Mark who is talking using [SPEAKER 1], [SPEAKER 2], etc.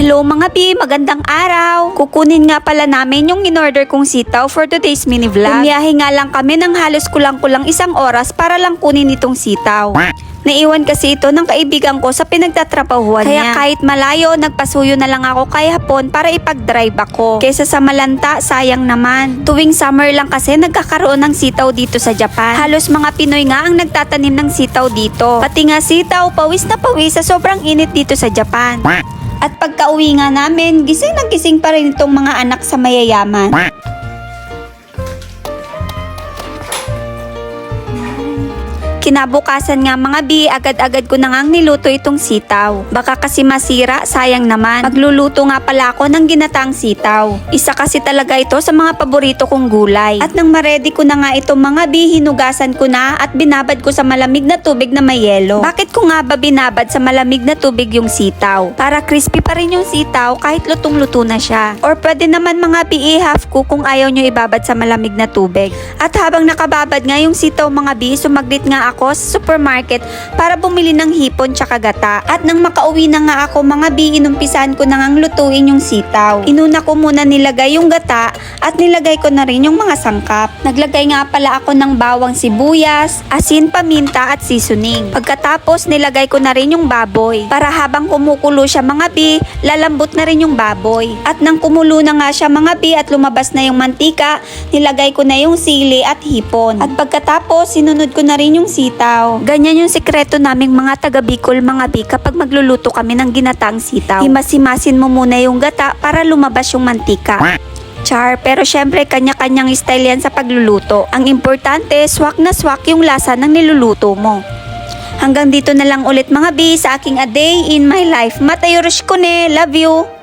[SPEAKER 1] Hello mga B, magandang araw. Kukunin nga pala namin yung in-order kong sitaw for today's mini vlog. Bumiyahe nga lang kami ng halos kulang-kulang 1 oras para lang kunin itong sitaw. Naiwan kasi ito ng kaibigan ko sa pinagtatrabahuan niya. Kaya kahit malayo, nagpasuyo na lang ako kay hapon para ipag-drive ako. Kesa sa malanta, sayang naman. Tuwing summer lang kasi nagkakaroon ng sitaw dito sa Japan. Halos mga Pinoy nga ang nagtatanim ng sitaw dito. Pati nga sitaw, pawis na pawis sa sobrang init dito sa Japan. At pagka-uwi nga namin, gising na gising pa rin itong mga anak sa mayayaman. Kinabukasan nga mga B, agad-agad ko na ngang niluto itong sitaw. Baka kasi masira, sayang naman. Magluluto nga pala ako ng ginataang sitaw. Isa kasi talaga ito sa mga paborito kong gulay. At nang ma-ready ko na nga itong mga B, hinugasan ko na at binabad ko sa malamig na tubig na may yelo. Bakit ko nga ba binabad sa malamig na tubig yung sitaw? Para crispy pa rin yung sitaw kahit lutong-luto na siya. Or pwede naman mga B, half cook kung ayaw nyo ibabad sa malamig na tubig. At habang nakababad nga yung sitaw mga B, sumaglit nga ako sa supermarket para bumili ng hipon tsaka gata. At nang makauwi na nga ako mga B, inumpisahan ko na ngang lutuin yung sitaw. Inuna ko muna nilagay yung gata at nilagay ko na rin yung mga sangkap. Naglagay nga pala ako ng bawang sibuyas, asin, paminta at seasoning. Pagkatapos nilagay ko na rin yung baboy. Para habang kumukulo siya mga B, lalambot na rin yung baboy. At nang kumulo na nga siya mga B at lumabas na yung mantika, nilagay ko na yung sili at hipon. At pagkatapos sinunod ko na rin yung sitaw. Ganyan yung sikreto naming mga taga Bicol mga B kapag magluluto kami ng ginataang sitaw. Himas-himasin mo muna yung gata para lumabas yung mantika. Char, pero syempre kanya-kanyang style yan sa pagluluto. Ang importante, swak na swak yung lasa ng niluluto mo. Hanggang dito na lang ulit mga B sa aking A Day in My Life. Matayo ko ne, love you!